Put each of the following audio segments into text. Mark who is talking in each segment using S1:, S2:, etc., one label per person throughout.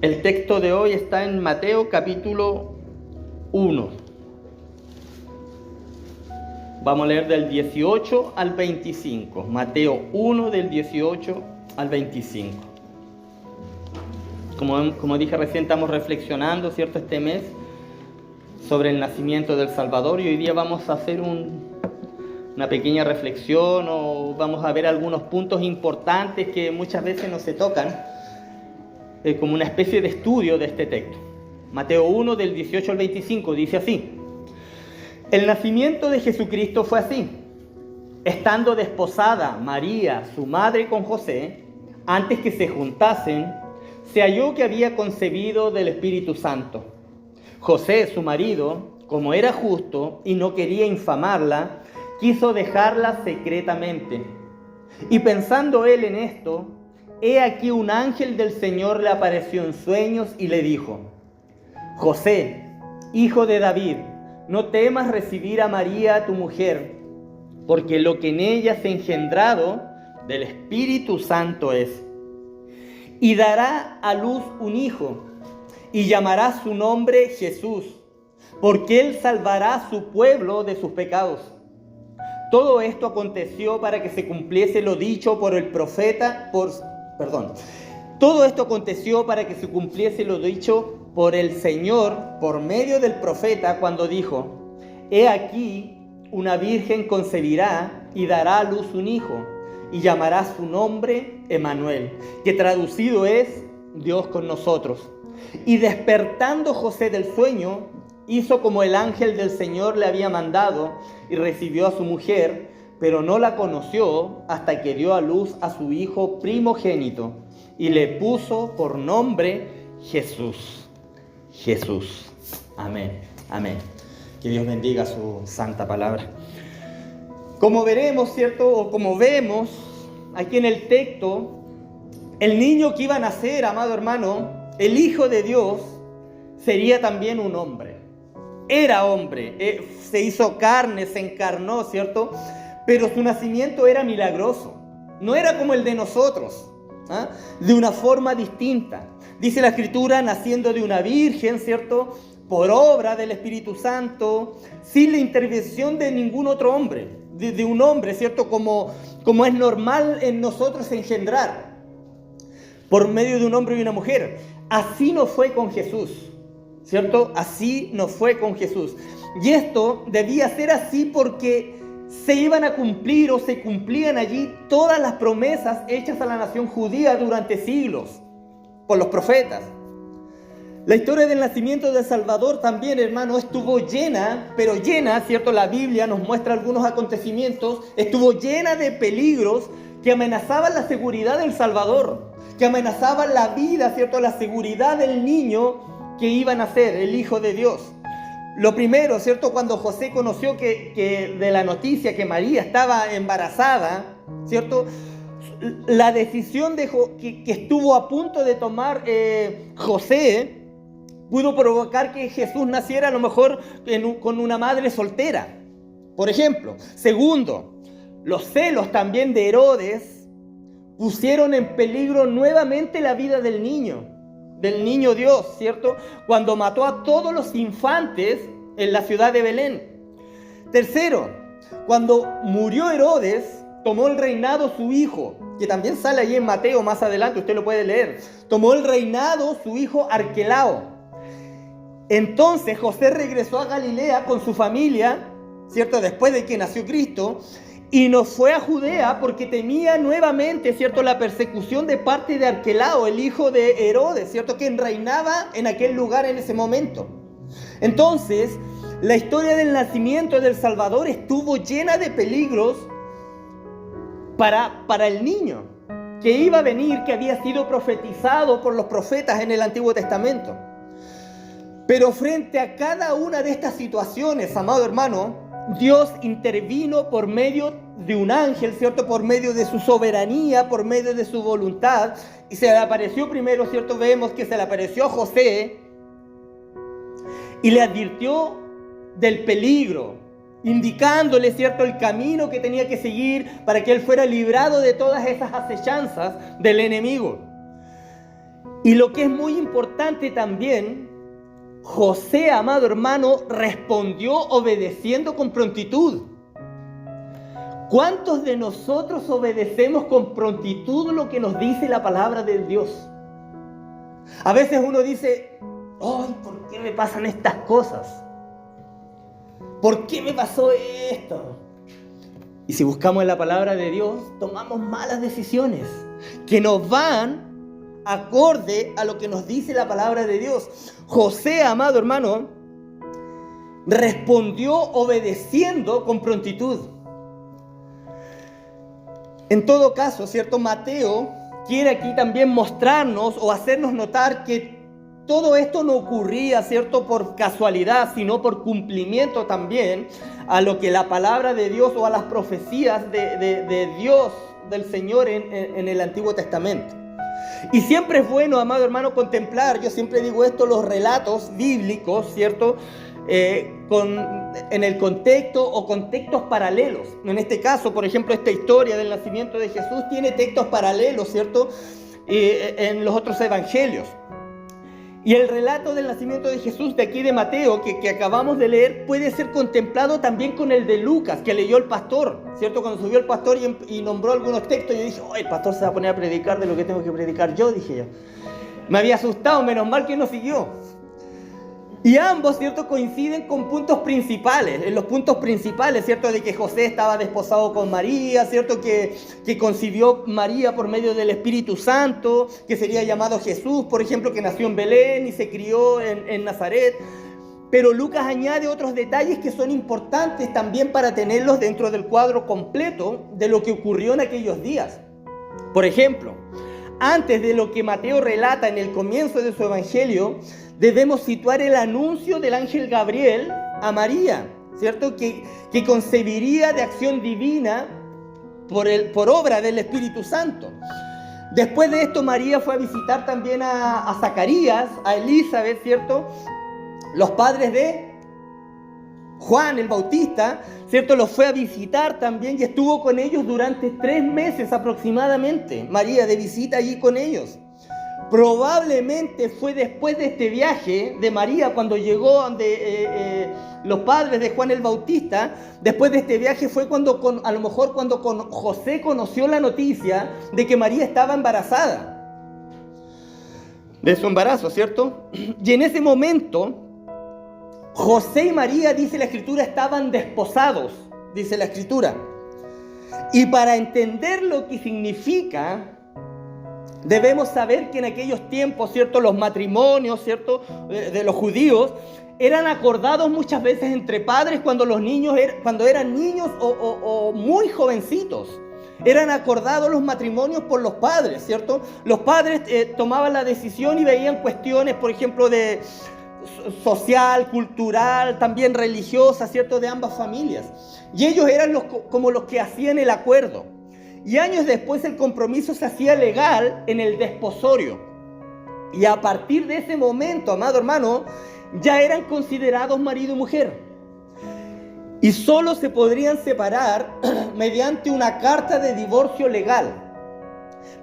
S1: El texto de hoy está en Mateo capítulo 1. Vamos a leer del 18 al 25. Mateo 1 del 18 al 25. Como dije recién, estamos reflexionando, ¿cierto?, este mes sobre el nacimiento del Salvador, y hoy día vamos a hacer una pequeña reflexión, o vamos a ver algunos puntos importantes que muchas veces no se tocan, como una especie de estudio de este texto. Mateo 1 del 18 al 25 dice así: el nacimiento de Jesucristo fue así. Estando desposada María, su madre, con José, antes que se juntasen, se halló que había concebido del Espíritu Santo. José, su marido, como era justo y no quería infamarla, quiso dejarla secretamente. Y pensando él en esto, he aquí un ángel del Señor le apareció en sueños y le dijo: José, hijo de David, no temas recibir a María tu mujer, porque lo que en ella se ha engendrado del Espíritu Santo es. Y dará a luz un hijo, y llamará su nombre Jesús, porque él salvará a su pueblo de sus pecados. Todo esto aconteció para que se cumpliese lo dicho por el profeta, Todo esto aconteció para que se cumpliese lo dicho por el Señor por medio del profeta, cuando dijo: He aquí, una virgen concebirá y dará a luz un hijo, y llamará su nombre Emmanuel, que traducido es Dios con nosotros. Y despertando José del sueño, hizo como el ángel del Señor le había mandado, y recibió a su mujer, pero no la conoció hasta que dio a luz a su hijo primogénito, y le puso por nombre Jesús. Jesús. Amén. Amén. Que Dios bendiga su santa palabra. Como veremos, ¿cierto? O como vemos aquí en el texto, el niño que iba a nacer, amado hermano, el Hijo de Dios, sería también un hombre. Era hombre, se hizo carne, se encarnó, ¿cierto? Pero su nacimiento era milagroso. No era como el de nosotros, de una forma distinta. Dice la Escritura, naciendo de una virgen, ¿cierto?, por obra del Espíritu Santo, sin la intervención de ningún otro hombre, de un hombre, ¿cierto?, como es normal en nosotros engendrar, por medio de un hombre y una mujer. Así no fue con Jesús, ¿cierto? Así no fue con Jesús. Y esto debía ser así porque se iban a cumplir, o se cumplían allí, todas las promesas hechas a la nación judía durante siglos por los profetas. La historia del nacimiento del Salvador también, hermano, estuvo llena, pero llena, ¿cierto? La Biblia nos muestra algunos acontecimientos, estuvo llena de peligros que amenazaban la seguridad del Salvador, que amenazaban la vida, ¿cierto?, la seguridad del niño que iba a nacer, el Hijo de Dios. Lo primero, ¿cierto?, cuando José conoció que de la noticia que María estaba embarazada, ¿cierto?, la decisión que estuvo a punto de tomar José pudo provocar que Jesús naciera a lo mejor con una madre soltera, por ejemplo. Segundo, los celos también de Herodes pusieron en peligro nuevamente la vida del niño Dios, ¿cierto?, cuando mató a todos los infantes en la ciudad de Belén. Tercero, cuando murió Herodes, tomó el reinado su hijo, que también sale ahí en Mateo más adelante, usted lo puede leer. Tomó el reinado su hijo Arquelao. Entonces José regresó a Galilea con su familia, ¿cierto?, después de que nació Cristo, y no fue a Judea porque temía nuevamente, ¿cierto?, la persecución de parte de Arquelao, el hijo de Herodes, ¿cierto?, quien reinaba en aquel lugar en ese momento. Entonces, la historia del nacimiento del Salvador estuvo llena de peligros para el niño que iba a venir, que había sido profetizado por los profetas en el Antiguo Testamento. Pero frente a cada una de estas situaciones, amado hermano, Dios intervino por medio de un ángel, ¿cierto?, por medio de su soberanía, por medio de su voluntad, y se le apareció primero, ¿cierto?, vemos que se le apareció a José y le advirtió del peligro, indicándole, ¿cierto?, el camino que tenía que seguir para que él fuera librado de todas esas acechanzas del enemigo.
S2: Y lo que es muy importante también, José, amado hermano, respondió obedeciendo con prontitud. ¿Cuántos de nosotros obedecemos con prontitud lo que nos dice la palabra de Dios? A veces uno dice, ¡ay, por qué me pasan estas cosas! ¿Por qué me pasó esto? Y si buscamos en la palabra de Dios, tomamos malas decisiones que nos van acorde a lo que nos dice la palabra de Dios. José, amado hermano, respondió obedeciendo con prontitud. En todo caso, ¿cierto? Mateo quiere aquí también mostrarnos o hacernos notar que todo esto no ocurría, ¿cierto?, por casualidad, sino por cumplimiento también a lo que la palabra de Dios o a las profecías de Dios, del Señor en el Antiguo Testamento. Y siempre es bueno, amado hermano, contemplar, yo siempre digo esto, los relatos bíblicos, ¿cierto?, en el contexto o contextos paralelos. En este caso, por ejemplo, esta historia del nacimiento de Jesús tiene textos paralelos, ¿cierto?, en los otros evangelios. Y el relato del nacimiento de Jesús de aquí de Mateo, que acabamos de leer, puede ser contemplado también con el de Lucas, que leyó el pastor, ¿cierto? Cuando subió el pastor y nombró algunos textos, yo dije, oh, el pastor se va a poner a predicar de lo que tengo que predicar yo, dije yo. Me había asustado, menos mal que no siguió. Y ambos, ¿cierto?, coinciden con puntos principales, en los puntos principales, ¿cierto?, de que José estaba desposado con María, ¿cierto?, que concibió María por medio del Espíritu Santo, que sería llamado Jesús, por ejemplo, que nació en Belén y se crió en Nazaret. Pero Lucas añade otros detalles que son importantes también para tenerlos dentro del cuadro completo de lo que ocurrió en aquellos días. Por ejemplo, antes de lo que Mateo relata en el comienzo de su evangelio, debemos situar el anuncio del ángel Gabriel a María, ¿cierto? Que concebiría de acción divina por obra del Espíritu Santo. Después de esto, María fue a visitar también a Zacarías, a Elizabeth, ¿cierto?, los padres de Juan el Bautista, ¿cierto? Los fue a visitar también y estuvo con ellos durante 3 meses aproximadamente, María de visita allí con ellos. Probablemente fue después de este viaje de María, cuando llegó donde los padres de Juan el Bautista, después de este viaje fue cuando a lo mejor cuando José conoció la noticia de que María estaba embarazada, de su embarazo, ¿cierto? Y en ese momento, José y María, dice la Escritura, estaban desposados, dice la Escritura. Y para entender lo que significa, debemos saber que en aquellos tiempos, ¿cierto?, los matrimonios, ¿cierto?, de los judíos eran acordados muchas veces entre padres cuando eran niños o muy jovencitos. Eran acordados los matrimonios por los padres, ¿cierto? Los padres tomaban la decisión y veían cuestiones, por ejemplo, de social, cultural, también religiosa, ¿cierto?, de ambas familias. Y ellos eran como los que hacían el acuerdo. Y años después el compromiso se hacía legal en el desposorio. Y a partir de ese momento, amado hermano, ya eran considerados marido y mujer. Y solo se podrían separar mediante una carta de divorcio legal.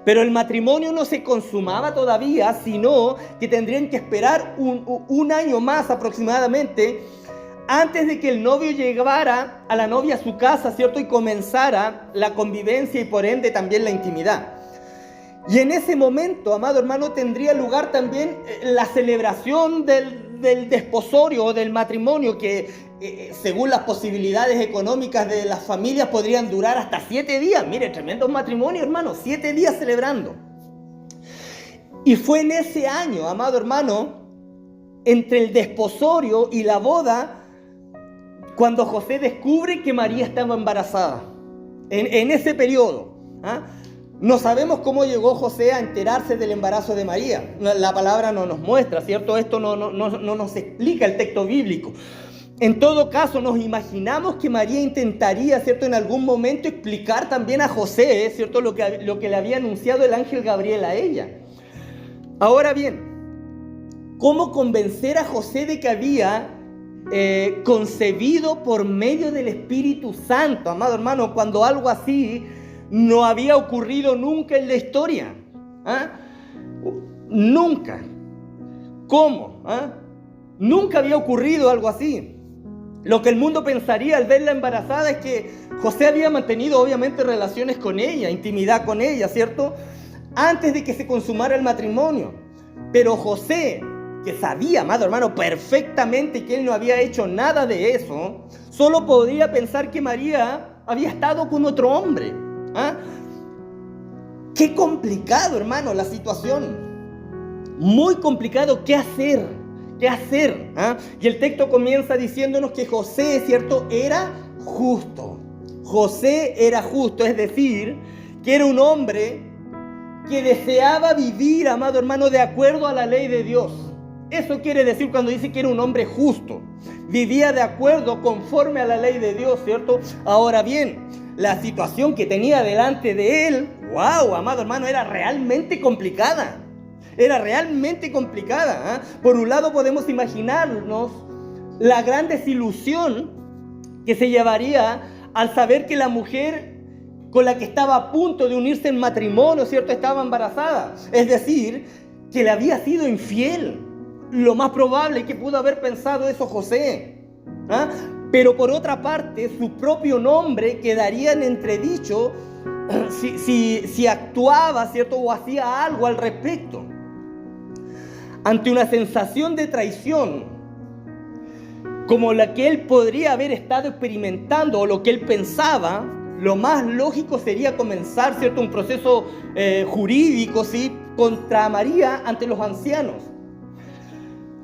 S2: Pero el matrimonio no se consumaba todavía, sino que tendrían que esperar un año más aproximadamente antes de que el novio llevara a la novia a su casa, ¿cierto?, y comenzara la convivencia y por ende también la intimidad. Y en ese momento, amado hermano, tendría lugar también la celebración del desposorio o del matrimonio, que según las posibilidades económicas de las familias podrían durar hasta 7 días. Mire, tremendo matrimonio, hermano, 7 días celebrando. Y fue en ese año, amado hermano, entre el desposorio y la boda, cuando José descubre que María estaba embarazada. En ese periodo, ¿ah? No sabemos cómo llegó José a enterarse del embarazo de María. La palabra no nos muestra, ¿cierto? Esto no nos explica el texto bíblico. En todo caso, nos imaginamos que María intentaría, ¿cierto?, en algún momento explicar también a José, ¿cierto?, lo que le había anunciado el ángel Gabriel a ella. Ahora bien, ¿cómo convencer a José de que había concebido por medio del Espíritu Santo, amado hermano, cuando algo así no había ocurrido nunca en la historia? ¿Ah? nunca. ¿Cómo? ¿Ah? Nunca había ocurrido algo así. Lo que el mundo pensaría al verla embarazada es que José había mantenido obviamente relaciones con ella, intimidad con ella, ¿cierto? Antes de que se consumara el matrimonio. Pero José, que sabía, amado hermano, perfectamente que él no había hecho nada de eso, solo podía pensar que María había estado con otro hombre. ¿Ah? Qué complicado, hermano, la situación. Muy complicado. ¿Qué hacer? ¿Qué hacer? ¿Ah? Y el texto comienza diciéndonos que José, ¿cierto?, era justo. José era justo, es decir, que era un hombre que deseaba vivir, amado hermano, de acuerdo a la ley de Dios. Eso quiere decir cuando dice que era un hombre justo. Vivía de acuerdo, conforme a la ley de Dios, ¿cierto? Ahora bien, la situación que tenía delante de él, wow, amado hermano, era realmente complicada. Era realmente complicada. ¿Eh? Por un lado podemos imaginarnos la gran desilusión que se llevaría al saber que la mujer con la que estaba a punto de unirse en matrimonio, ¿cierto?, estaba embarazada. Es decir, que le había sido infiel. Lo más probable que pudo haber pensado eso José. ¿Ah? Pero por otra parte, su propio nombre quedaría en entredicho si actuaba, ¿cierto?, o hacía algo al respecto. Ante una sensación de traición, como la que él podría haber estado experimentando o lo que él pensaba, lo más lógico sería comenzar, ¿cierto?, un proceso jurídico, ¿sí?, contra María ante los ancianos.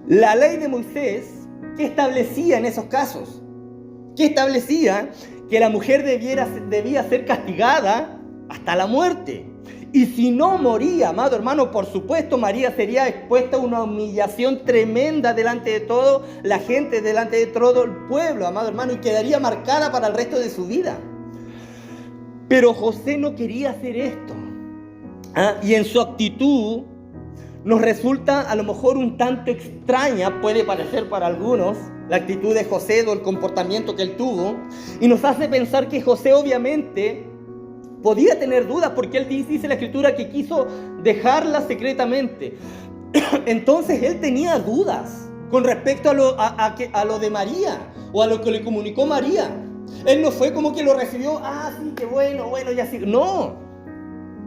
S2: La ley de Moisés, ¿qué establecía en esos casos? ¿Qué establecía? Que la mujer debía ser castigada hasta la muerte. Y si no moría, amado hermano, por supuesto, María sería expuesta a una humillación tremenda delante de toda la gente, delante de todo el pueblo, amado hermano, y quedaría marcada para el resto de su vida. Pero José no quería hacer esto. ¿Ah? Y en su actitud nos resulta a lo mejor un tanto extraña, puede parecer para algunos, la actitud de José o el comportamiento que él tuvo, y nos hace pensar que José obviamente podía tener dudas, porque él dice la escritura que quiso dejarla secretamente. Entonces él tenía dudas con respecto a lo de María, o a lo que le comunicó María. Él no fue como que lo recibió, sí, qué bueno, ya sí. No.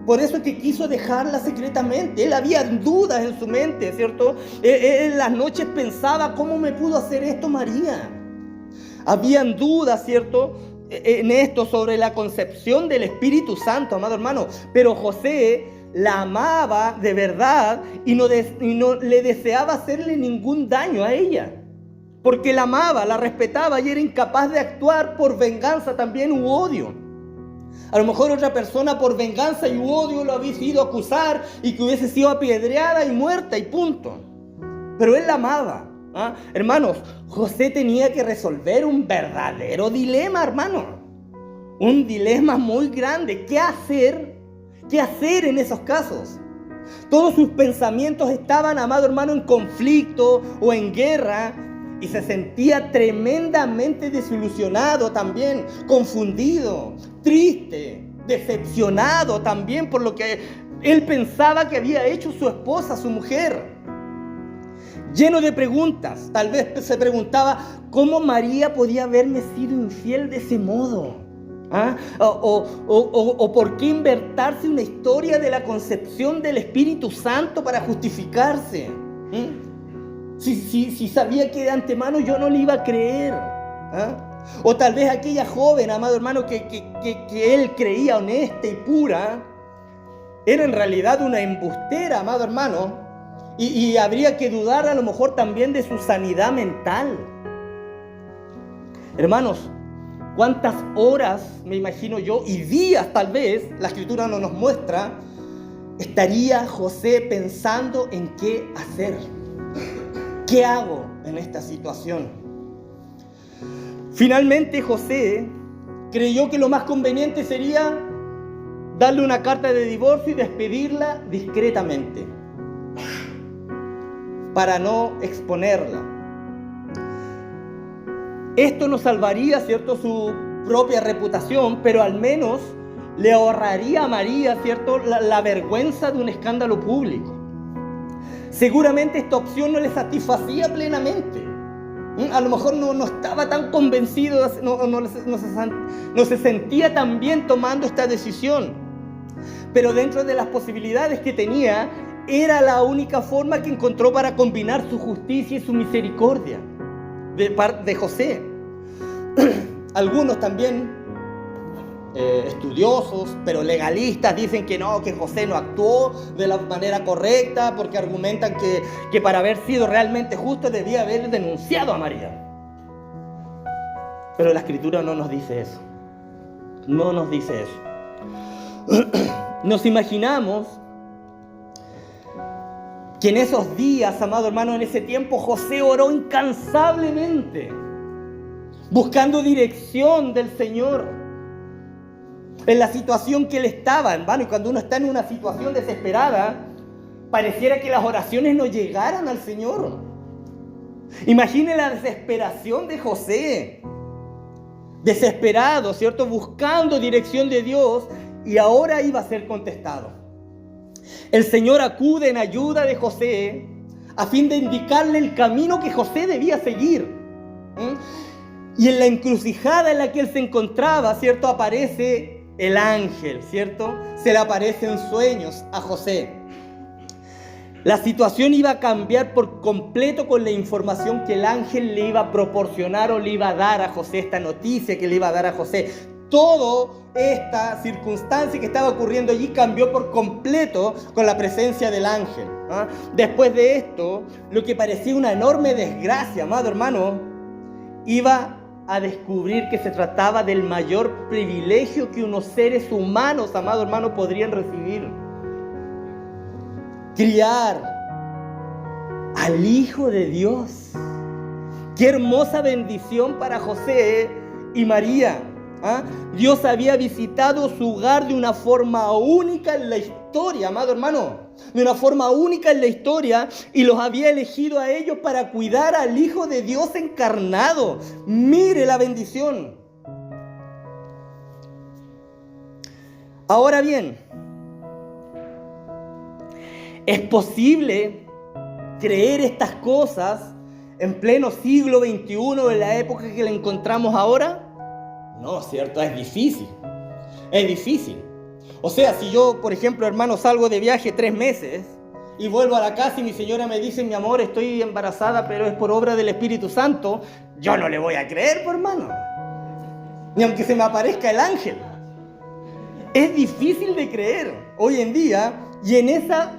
S2: Por eso es que quiso dejarla secretamente. Él había dudas en su mente, ¿cierto? Él en las noches pensaba, ¿cómo me pudo hacer esto María? Habían dudas, ¿cierto?, en esto sobre la concepción del Espíritu Santo, amado hermano. Pero José la amaba de verdad y no le deseaba hacerle ningún daño a ella. Porque la amaba, la respetaba y era incapaz de actuar por venganza también u odio. A lo mejor otra persona por venganza y odio lo hubiese ido a acusar y que hubiese sido apedreada y muerta y punto. Pero él la amaba. ¿Ah? Hermanos, José tenía que resolver un verdadero dilema, hermano. Un dilema muy grande. ¿Qué hacer? ¿Qué hacer en esos casos? Todos sus pensamientos estaban, amado hermano, en conflicto o en guerra. Y se sentía tremendamente desilusionado también, confundido, triste, decepcionado también por lo que él pensaba que había hecho su esposa, su mujer. Lleno de preguntas, tal vez se preguntaba cómo María podía haberme sido infiel de ese modo. ¿Ah? O por qué inventarse una historia de la concepción del Espíritu Santo para justificarse. Si sabía que de antemano yo no le iba a creer. ¿Ah? O tal vez aquella joven, amado hermano, que él creía honesta y pura, era en realidad una embustera, amado hermano. Y habría que dudar a lo mejor también de su sanidad mental. Hermanos, ¿cuántas horas, me imagino yo, y días tal vez, la escritura no nos muestra, estaría José pensando en qué hacer? ¿Qué hago en esta situación? Finalmente José creyó que lo más conveniente sería darle una carta de divorcio y despedirla discretamente, para no exponerla. Esto no salvaría, ¿cierto?, su propia reputación, pero al menos le ahorraría a María, ¿cierto?, la vergüenza de un escándalo público. Seguramente esta opción no le satisfacía plenamente. A lo mejor no estaba tan convencido, no se sentía tan bien tomando esta decisión. Pero dentro de las posibilidades que tenía, era la única forma que encontró para combinar su justicia y su misericordia de José. Algunos también estudiosos, pero legalistas, dicen que no, que José no actuó de la manera correcta, porque argumentan que para haber sido realmente justo debía haber denunciado a María. Pero la Escritura no nos dice eso. No nos dice eso. Nos imaginamos que en esos días, amado hermano, en ese tiempo José oró incansablemente, buscando dirección del Señor en la situación que él estaba, hermano. Y cuando uno está en una situación desesperada, pareciera que las oraciones no llegaran al Señor. Imagine la desesperación de José, desesperado, ¿cierto? Buscando dirección de Dios, y ahora iba a ser contestado. El Señor acude en ayuda de José a fin de indicarle el camino que José debía seguir. Y en la encrucijada en la que él se encontraba, ¿cierto?, aparece el ángel, ¿cierto? Se le aparece en sueños a José. La situación iba a cambiar por completo con la información que el ángel le iba a proporcionar o le iba a dar a José, esta noticia que le iba a dar a José. Toda esta circunstancia que estaba ocurriendo allí cambió por completo con la presencia del ángel. Después de esto, lo que parecía una enorme desgracia, amado hermano, iba a descubrir que se trataba del mayor privilegio que unos seres humanos, amado hermano, podrían recibir. Criar al Hijo de Dios. Qué hermosa bendición para José y María. Dios había visitado su hogar de una forma única en la historia, amado hermano. De una forma única en la historia, y los había elegido a ellos para cuidar al Hijo de Dios encarnado. Mire la bendición. Ahora bien, ¿es posible creer estas cosas en pleno siglo XXI, en la época que la encontramos ahora? No, ¿cierto? Es difícil. Es difícil. O sea, si yo, por ejemplo, hermano, salgo de viaje 3 meses y vuelvo a la casa y mi señora me dice: mi amor, estoy embarazada, pero es por obra del Espíritu Santo, yo no le voy a creer, pues, hermano. Ni aunque se me aparezca el ángel. Es difícil de creer hoy en día, y en esa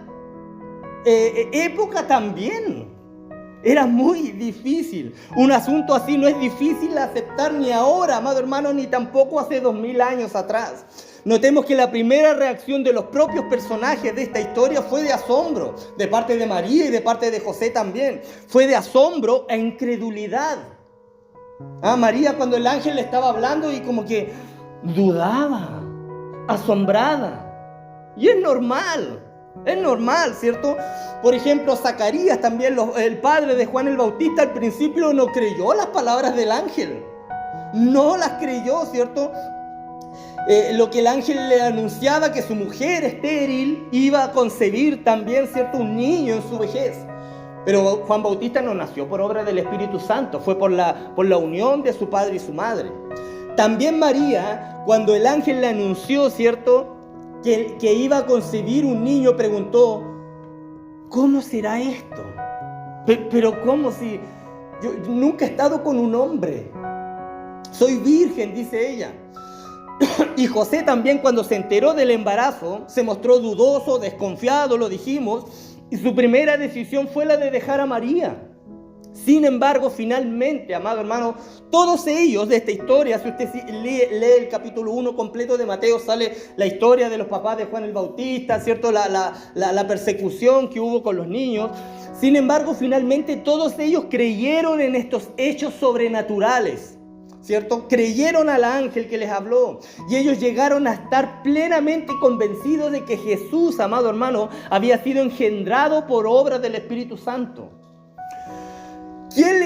S2: época también. Era muy difícil. Un asunto así no es difícil de aceptar ni ahora, amado hermano, ni tampoco hace 2000 años atrás. Notemos que la primera reacción de los propios personajes de esta historia fue de asombro, de parte de María y de parte de José también. Fue de asombro e incredulidad. María, cuando el ángel le estaba hablando, y como que dudaba, asombrada. Y es normal, ¿cierto? Por ejemplo, Zacarías también, el padre de Juan el Bautista, al principio no creyó las palabras del ángel. No las creyó, ¿cierto? Lo que el ángel le anunciaba, que su mujer estéril iba a concebir también, ¿cierto?, un niño en su vejez. Pero Juan Bautista no nació por obra del Espíritu Santo, fue por la unión de su padre y su madre. También María, cuando el ángel le anunció, ¿cierto?, que iba a concebir un niño, preguntó: ¿cómo será esto? Pero ¿cómo, si yo nunca he estado con un hombre? Soy virgen, dice ella. Y José también, cuando se enteró del embarazo, se mostró dudoso, desconfiado, lo dijimos, y su primera decisión fue la de dejar a María. Sin embargo, finalmente, amado hermano, todos ellos de esta historia, si usted lee el capítulo 1 completo de Mateo, sale la historia de los papás de Juan el Bautista, ¿cierto? La persecución que hubo con los niños. Sin embargo, finalmente todos ellos creyeron en estos hechos sobrenaturales, ¿cierto? Creyeron al ángel que les habló, y ellos llegaron a estar plenamente convencidos de que Jesús, amado hermano, había sido engendrado por obra del Espíritu Santo. ¿Quién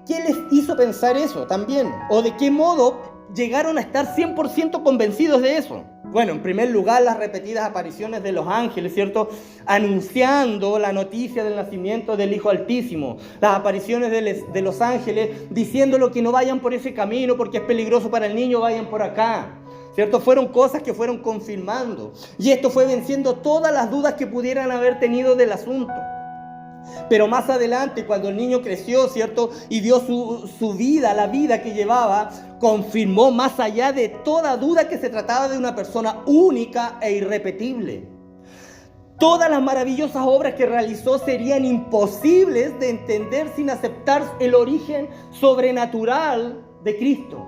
S2: les hizo pensar eso también? ¿O de qué modo llegaron a estar 100% convencidos de eso? Bueno, en primer lugar, las repetidas apariciones de los ángeles, ¿cierto? Anunciando la noticia del nacimiento del Hijo Altísimo. Las apariciones de los ángeles diciéndolo que no vayan por ese camino porque es peligroso para el niño, vayan por acá. ¿Cierto? Fueron cosas que fueron confirmando. Y esto fue venciendo todas las dudas que pudieran haber tenido del asunto. Pero más adelante, cuando el niño creció, ¿cierto? Y vio su vida, la vida que llevaba, confirmó más allá de toda duda que se trataba de una persona única e irrepetible. Todas las maravillosas obras que realizó serían imposibles de entender sin aceptar el origen sobrenatural de Cristo.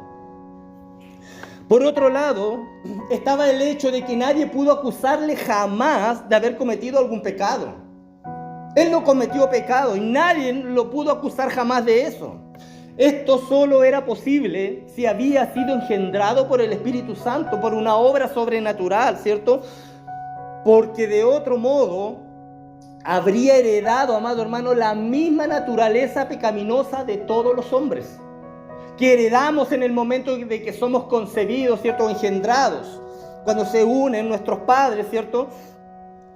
S2: Por otro lado, estaba el hecho de que nadie pudo acusarle jamás de haber cometido algún pecado. Él no cometió pecado y nadie lo pudo acusar jamás de eso. Esto solo era posible si había sido engendrado por el Espíritu Santo, por una obra sobrenatural, ¿cierto? Porque de otro modo habría heredado, amado hermano, la misma naturaleza pecaminosa de todos los hombres que heredamos en el momento de que somos concebidos, ¿cierto? Engendrados. Cuando se unen nuestros padres, ¿cierto?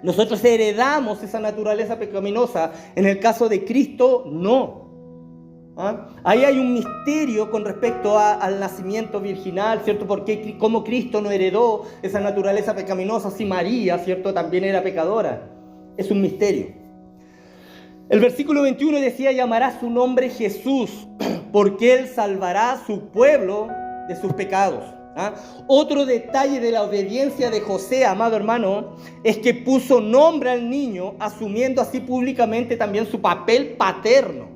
S2: Nosotros heredamos esa naturaleza pecaminosa. En el caso de Cristo, no. ¿Ah? Ahí hay un misterio con respecto al nacimiento virginal, ¿cierto? Porque cómo Cristo no heredó esa naturaleza pecaminosa si María, ¿cierto? También era pecadora. Es un misterio. El versículo 21 decía: llamará su nombre Jesús, porque Él salvará a su pueblo de sus pecados. ¿Ah? Otro detalle de la obediencia de José, amado hermano, es que puso nombre al niño, asumiendo así públicamente también su papel paterno.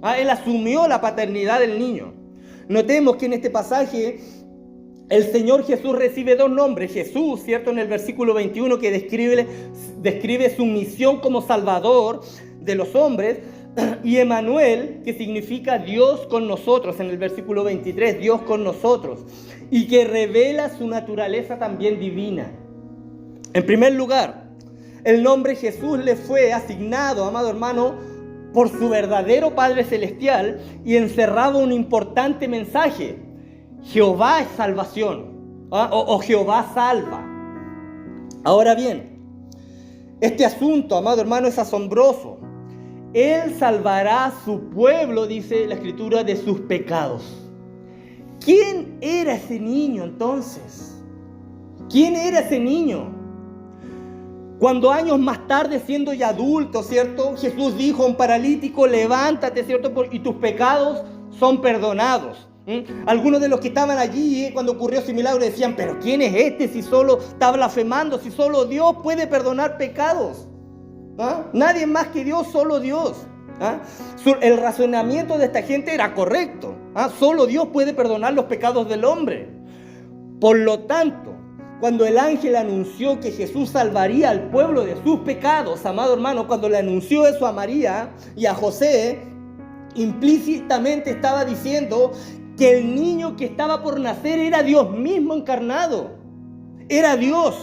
S2: ¿Ah? Él asumió la paternidad del niño. Notemos que en este pasaje el Señor Jesús recibe dos nombres. Jesús, ¿cierto? En el versículo 21 que describe su misión como Salvador de los hombres, y Emmanuel, que significa Dios con nosotros, en el versículo 23, Dios con nosotros, y que revela su naturaleza también divina. En primer lugar, el nombre Jesús le fue asignado, amado hermano, por su verdadero Padre Celestial, y encerraba un importante mensaje: Jehová es salvación, o Jehová salva. Ahora bien, este asunto, amado hermano, es asombroso. Él salvará a su pueblo, dice la Escritura, de sus pecados. ¿Quién era ese niño entonces? ¿Quién era ese niño? Cuando años más tarde, siendo ya adulto, ¿cierto? Jesús dijo a un paralítico: levántate, ¿cierto? Y tus pecados son perdonados. Algunos de los que estaban allí cuando ocurrió ese milagro decían: pero ¿quién es este si solo está blasfemando? Si solo Dios puede perdonar pecados. ¿Ah? Nadie más que Dios, solo Dios. ¿Ah? El razonamiento de esta gente era correcto. ¿Ah? Solo Dios puede perdonar los pecados del hombre. Por lo tanto, cuando el ángel anunció que Jesús salvaría al pueblo de sus pecados, amado hermano, cuando le anunció eso a María y a José, implícitamente estaba diciendo que el niño que estaba por nacer era Dios mismo encarnado. Era Dios.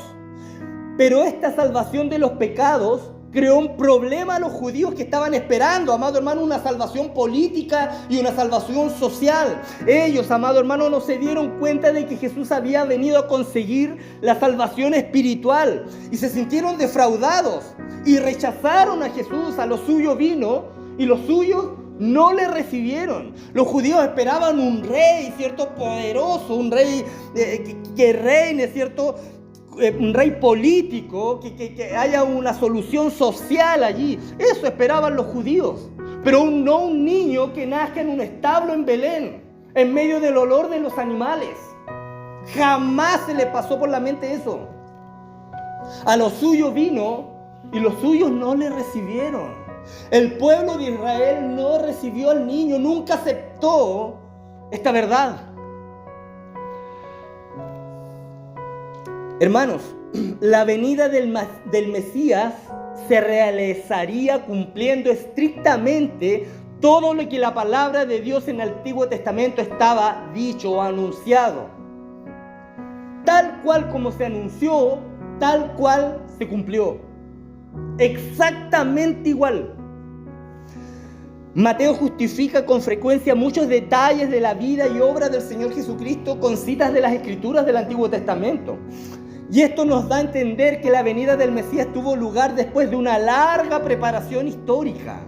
S2: Pero esta salvación de los pecados creó un problema a los judíos que estaban esperando, amado hermano, una salvación política y una salvación social. Ellos, amado hermano, no se dieron cuenta de que Jesús había venido a conseguir la salvación espiritual y se sintieron defraudados y rechazaron a Jesús. A lo suyo vino y los suyos no le recibieron. Los judíos esperaban un rey, ¿cierto? Poderoso, un rey que reine, ¿cierto? Un rey político, que haya una solución social allí. Eso esperaban los judíos. Pero no un niño que nazca en un establo en Belén, en medio del olor de los animales. Jamás se le pasó por la mente eso. A los suyos vino y los suyos no le recibieron. El pueblo de Israel no recibió al niño, nunca aceptó esta verdad. Hermanos, la venida del Mesías se realizaría cumpliendo estrictamente todo lo que la palabra de Dios en el Antiguo Testamento estaba dicho o anunciado. Tal cual como se anunció, tal cual se cumplió. Exactamente igual. Mateo justifica con frecuencia muchos detalles de la vida y obra del Señor Jesucristo con citas de las Escrituras del Antiguo Testamento. Y esto nos da a entender que la venida del Mesías tuvo lugar después de una larga preparación histórica.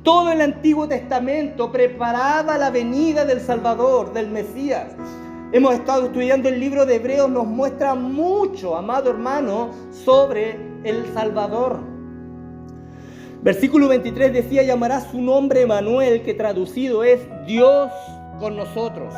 S2: Todo el Antiguo Testamento preparaba la venida del Salvador, del Mesías. Hemos estado estudiando el libro de Hebreos, nos muestra mucho, amado hermano, sobre el Salvador. Versículo 23 decía: llamará su nombre Emanuel, que traducido es Dios con nosotros.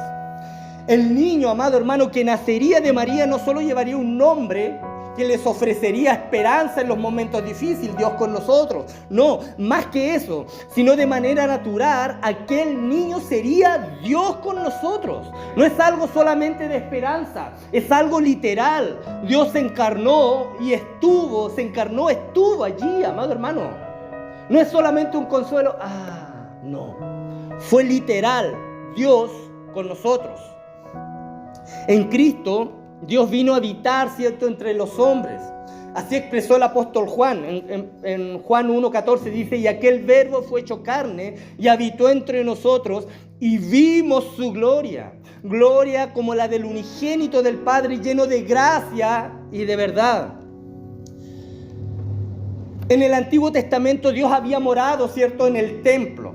S2: El niño, amado hermano, que nacería de María no solo llevaría un nombre que les ofrecería esperanza en los momentos difíciles, Dios con nosotros. No, más que eso, sino de manera natural, aquel niño sería Dios con nosotros. No es algo solamente de esperanza, es algo literal. Dios se encarnó y estuvo allí, amado hermano. No es solamente un consuelo, no. Fue literal, Dios con nosotros. En Cristo, Dios vino a habitar, ¿cierto?, entre los hombres. Así expresó el apóstol Juan. En Juan 1:14 dice: y aquel verbo fue hecho carne y habitó entre nosotros y vimos su gloria. Gloria como la del unigénito del Padre, lleno de gracia y de verdad. En el Antiguo Testamento Dios había morado, ¿cierto?, en el templo.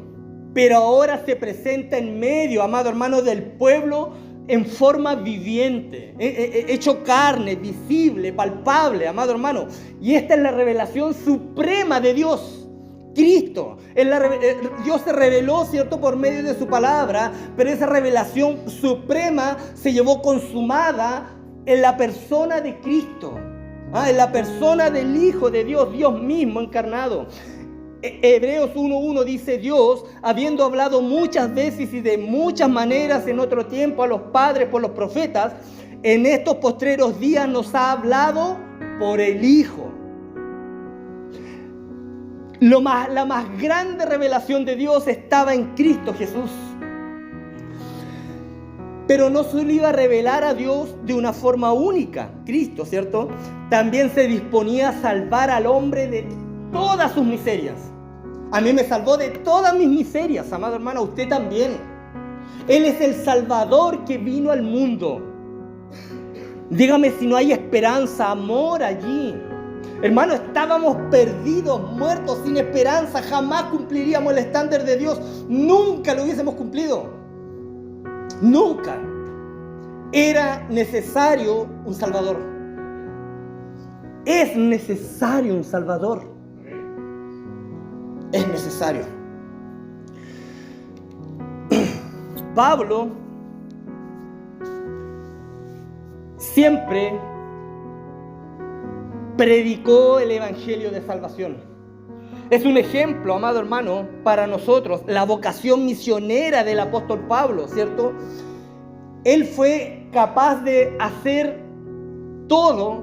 S2: Pero ahora se presenta en medio, amado hermano, del pueblo en forma viviente, hecho carne, visible, palpable, amado hermano. Y esta es la revelación suprema de Dios, Cristo. Dios se reveló, ¿cierto?, por medio de su palabra, pero esa revelación suprema se llevó consumada en la persona de Cristo, en la persona del Hijo de Dios, Dios mismo encarnado. Hebreos 1:1 dice: Dios, habiendo hablado muchas veces y de muchas maneras en otro tiempo a los padres por los profetas, en estos postreros días nos ha hablado por el Hijo. La más grande revelación de Dios estaba en Cristo Jesús. Pero no solo iba a revelar a Dios de una forma única, Cristo, ¿cierto? También se disponía a salvar al hombre de todas sus miserias. A mí me salvó de todas mis miserias, amado hermano, a usted también. Él es el Salvador que vino al mundo. Dígame si no hay esperanza, amor allí. Hermano, estábamos perdidos, muertos, sin esperanza. Jamás cumpliríamos el estándar de Dios. Nunca lo hubiésemos cumplido. Nunca. Era necesario un Salvador. Es necesario un Salvador. Es necesario. Pablo siempre predicó el evangelio de salvación. Es un ejemplo, amado hermano, para nosotros, la vocación misionera del apóstol Pablo, ¿cierto? Él fue capaz de hacer todo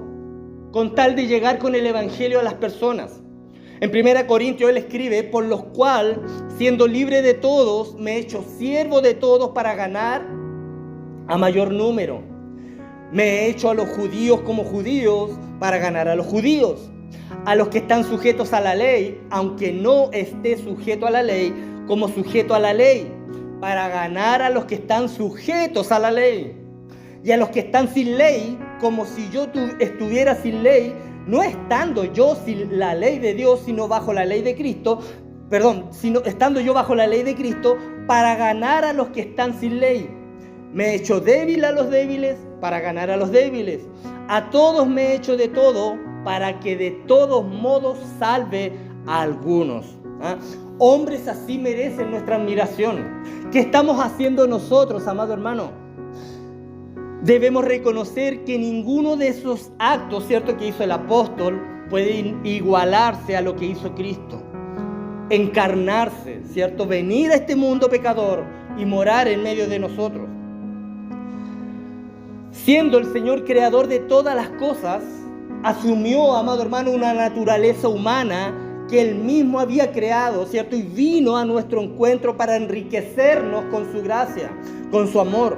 S2: con tal de llegar con el evangelio a las personas. En 1 Corintios él escribe: por lo cual, siendo libre de todos, me he hecho siervo de todos para ganar a mayor número. Me he hecho a los judíos como judíos para ganar a los judíos. A los que están sujetos a la ley, aunque no esté sujeto a la ley, como sujeto a la ley, para ganar a los que están sujetos a la ley. Y a los que están sin ley, como si yo estuviera sin ley, no estando yo sin la ley de Dios, sino bajo la ley de Cristo, sino estando yo bajo la ley de Cristo, para ganar a los que están sin ley. Me he hecho débil a los débiles, para ganar a los débiles. A todos me he hecho de todo, para que de todos modos salve a algunos. Hombres así merecen nuestra admiración. ¿Qué estamos haciendo nosotros, amado hermano? Debemos reconocer que ninguno de esos actos, ¿cierto?, que hizo el apóstol puede igualarse a lo que hizo Cristo. Encarnarse, ¿cierto?, venir a este mundo pecador y morar en medio de nosotros. Siendo el Señor creador de todas las cosas, asumió, amado hermano, una naturaleza humana que Él mismo había creado, ¿cierto? Y vino a nuestro encuentro para enriquecernos con su gracia, con su amor.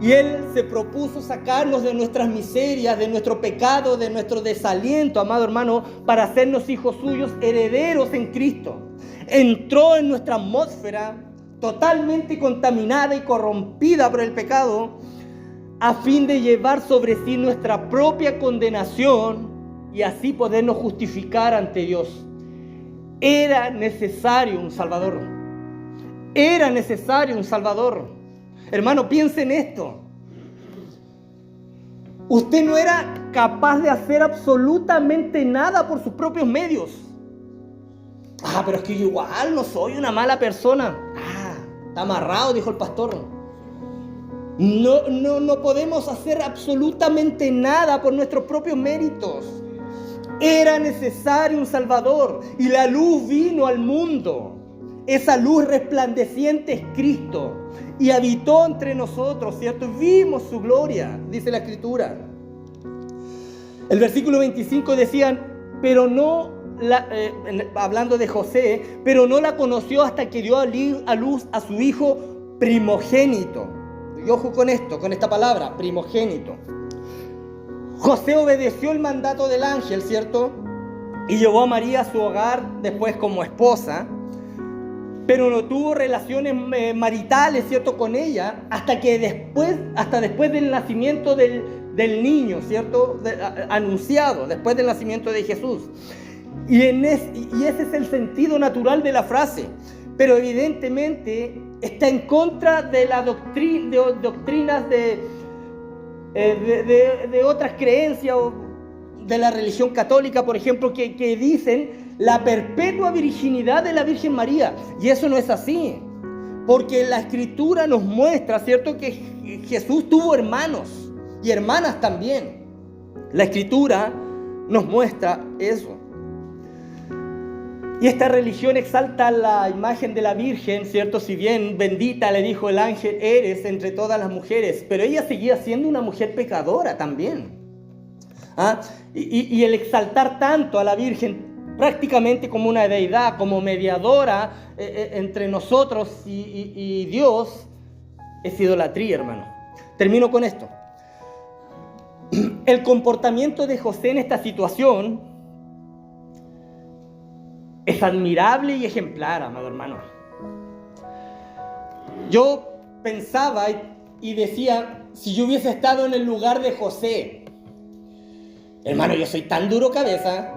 S2: Y Él se propuso sacarnos de nuestras miserias, de nuestro pecado, de nuestro desaliento, amado hermano, para hacernos hijos suyos, herederos en Cristo. Entró en nuestra atmósfera totalmente contaminada y corrompida por el pecado, a fin de llevar sobre sí nuestra propia condenación y así podernos justificar ante Dios. Era necesario un Salvador. Era necesario un Salvador. Hermano, piense en esto. Usted no era capaz de hacer absolutamente nada por sus propios medios. Pero es que yo igual no soy una mala persona. Está amarrado, dijo el pastor. No podemos hacer absolutamente nada por nuestros propios méritos. Era necesario un Salvador y la luz vino al mundo. Esa luz resplandeciente es Cristo y habitó entre nosotros, ¿cierto? Vimos su gloria, dice la Escritura. El versículo 25 decían, pero no, hablando de José, pero no la conoció hasta que dio a luz a su hijo primogénito. Y ojo con esto, con esta palabra, primogénito. José obedeció el mandato del ángel, ¿cierto? Y llevó a María a su hogar después como esposa, pero no tuvo relaciones maritales, ¿cierto?, con ella, hasta después del nacimiento del niño, ¿cierto?, anunciado, después del nacimiento de Jesús. Y ese es el sentido natural de la frase, pero evidentemente está en contra de la doctrinas de otras creencias o de la religión católica, por ejemplo, que dicen la perpetua virginidad de la Virgen María. Y eso no es así, porque la Escritura nos muestra, ¿cierto?, que Jesús tuvo hermanos y hermanas también. La Escritura nos muestra eso. Y esta religión exalta la imagen de la Virgen, ¿cierto? Si bien bendita, le dijo el ángel, eres entre todas las mujeres, pero ella seguía siendo una mujer pecadora también. Y el exaltar tanto a la Virgen prácticamente como una deidad, como mediadora entre nosotros y Dios, es idolatría, hermano. Termino con esto. El comportamiento de José en esta situación es admirable y ejemplar, amado hermano. Yo pensaba y decía, si yo hubiese estado en el lugar de José, hermano, yo soy tan duro cabeza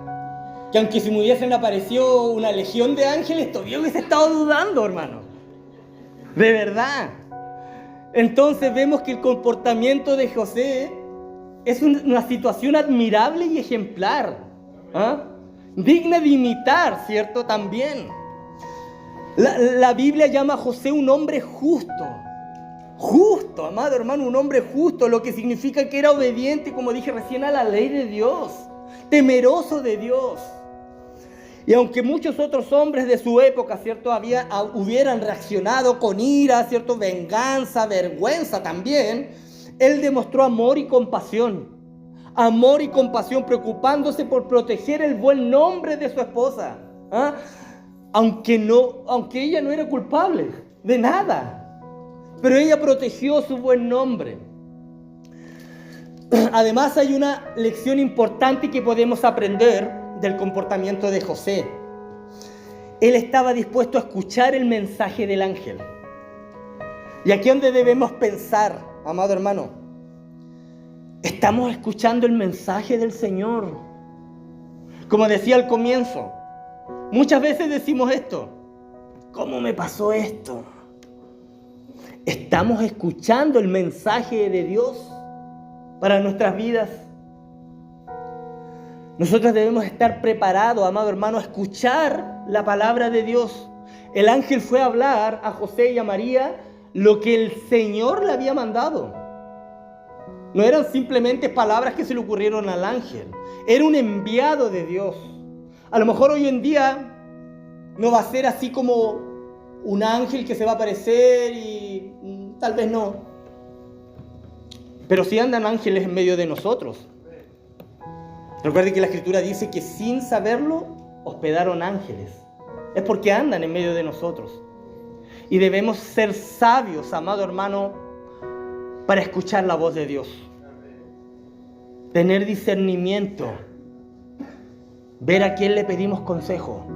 S2: que aunque si me hubiesen aparecido una legión de ángeles, todavía hubiese estado dudando, hermano. De verdad. Entonces vemos que el comportamiento de José es una situación admirable y ejemplar. Digna de imitar, ¿cierto? También. La Biblia llama a José un hombre justo. Justo, amado hermano, un hombre justo, lo que significa que era obediente, como dije recién, a la ley de Dios, temeroso de Dios. Y aunque muchos otros hombres de su época, ¿cierto?, hubieran reaccionado con ira, ¿cierto?, venganza, vergüenza también, él demostró amor y compasión. Amor y compasión, preocupándose por proteger el buen nombre de su esposa. Aunque ella no era culpable de nada, pero ella protegió su buen nombre. Además, hay una lección importante que podemos aprender del comportamiento de José. Él estaba dispuesto a escuchar el mensaje del ángel. Y aquí es donde debemos pensar, amado hermano. ¿Estamos escuchando el mensaje del Señor? Como decía al comienzo, muchas veces decimos esto: ¿cómo me pasó esto? ¿Estamos escuchando el mensaje de Dios para nuestras vidas? Nosotros debemos estar preparados, amado hermano, a escuchar la palabra de Dios. El ángel fue a hablar a José y a María lo que el Señor le había mandado. No eran simplemente palabras que se le ocurrieron al ángel. Era un enviado de Dios. A lo mejor hoy en día no va a ser así como un ángel que se va a aparecer y tal vez no. Pero sí andan ángeles en medio de nosotros. Recuerden que la Escritura dice que sin saberlo hospedaron ángeles. Es porque andan en medio de nosotros. Y debemos ser sabios, amado hermano, para escuchar la voz de Dios. Tener discernimiento. Ver a quién le pedimos consejo.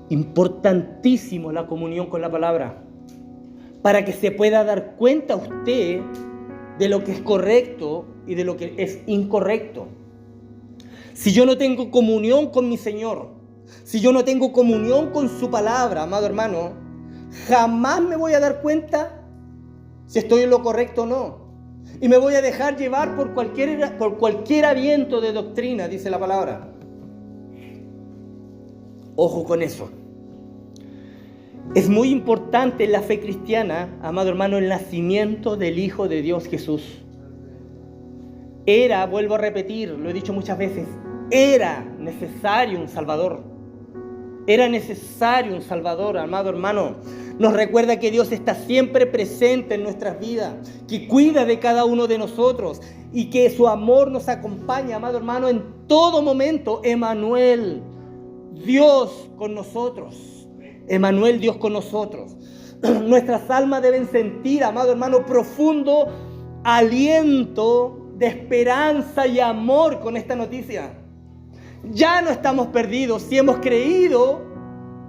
S2: Importantísimo la comunión con la palabra. para que se pueda dar cuenta usted de lo que es correcto y de lo que es incorrecto. Si yo no tengo comunión con mi Señor, si yo no tengo comunión con su palabra, amado hermano, jamás me voy a dar cuenta si estoy en lo correcto o no. Y me voy a dejar llevar por cualquier viento de doctrina, dice la palabra. Ojo con eso. Es muy importante en la fe cristiana, amado hermano, el nacimiento del Hijo de Dios Jesús. Vuelvo a repetir, lo he dicho muchas veces, era necesario un Salvador. Era necesario un Salvador, amado hermano. Nos recuerda que Dios está siempre presente en nuestras vidas, que cuida de cada uno de nosotros y que su amor nos acompaña, amado hermano, en todo momento. Emmanuel, Dios con nosotros. Emmanuel, Dios con nosotros. Nuestras almas deben sentir, amado hermano, profundo aliento de esperanza y amor con esta noticia. Ya no estamos perdidos si hemos creído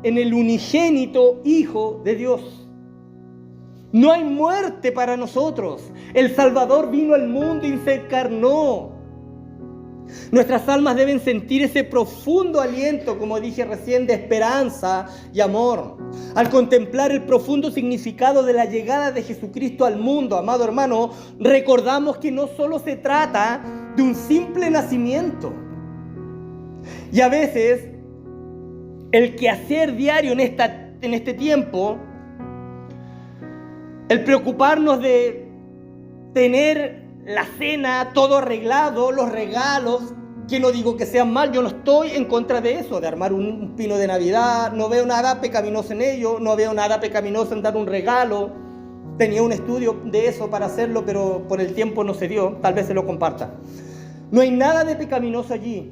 S2: en el unigénito Hijo de Dios. No hay muerte para nosotros. El Salvador vino al mundo y se encarnó. Nuestras almas deben sentir ese profundo aliento, como dije recién, de esperanza y amor. Al contemplar el profundo significado de la llegada de Jesucristo al mundo, amado hermano, recordamos que no solo se trata de un simple nacimiento. Y a veces, el quehacer diario en este tiempo, el preocuparnos de tener la cena, todo arreglado, los regalos, que no digo que sean mal, yo no estoy en contra de eso, de armar un pino de Navidad, no veo nada pecaminoso en ello, no veo nada pecaminoso en dar un regalo. Tenía un estudio de eso para hacerlo, pero por el tiempo no se dio, tal vez se lo comparta. No hay nada de pecaminoso allí,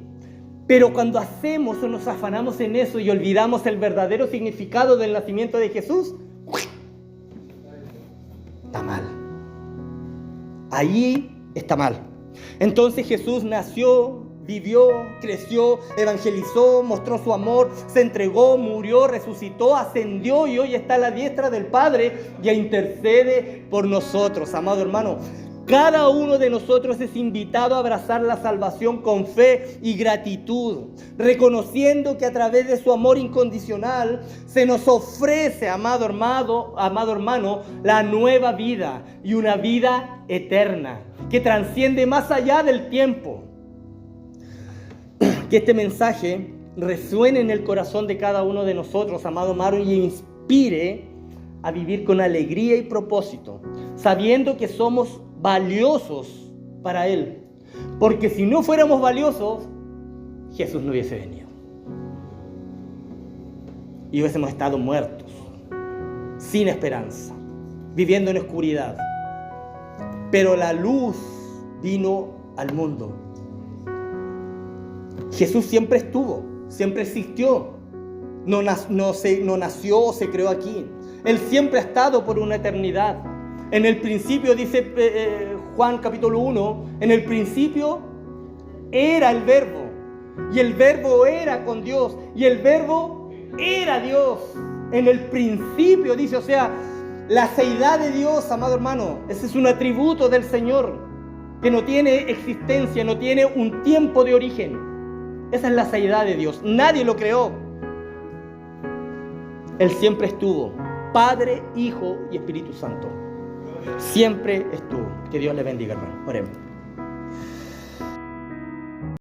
S2: pero cuando hacemos o nos afanamos en eso y olvidamos el verdadero significado del nacimiento de Jesús, está mal. Ahí está mal. Entonces Jesús nació, vivió, creció, evangelizó, mostró su amor, se entregó, murió, resucitó, ascendió y hoy está a la diestra del Padre y intercede por nosotros, amado hermano. Cada uno de nosotros es invitado a abrazar la salvación con fe y gratitud, reconociendo que a través de su amor incondicional se nos ofrece, amado hermano, la nueva vida y una vida eterna que trasciende más allá del tiempo. Que este mensaje resuene en el corazón de cada uno de nosotros, amado hermano, y inspire a vivir con alegría y propósito, sabiendo que somos valiosos para Él. Porque si no fuéramos valiosos, Jesús no hubiese venido. Y hubiésemos estado muertos, sin esperanza, viviendo en oscuridad. Pero la luz vino al mundo. Jesús siempre estuvo, siempre existió. No nació o se creó aquí. Él siempre ha estado por una eternidad. En el principio, dice Juan capítulo 1, en el principio era el Verbo, y el Verbo era con Dios, y el Verbo era Dios. En el principio, dice, o sea, la seidad de Dios, amado hermano, ese es un atributo del Señor, que no tiene existencia, no tiene un tiempo de origen. Esa es la seidad de Dios, nadie lo creó. Él siempre estuvo, Padre, Hijo y Espíritu Santo. Siempre estuvo. Que Dios le bendiga, hermano. Oremos.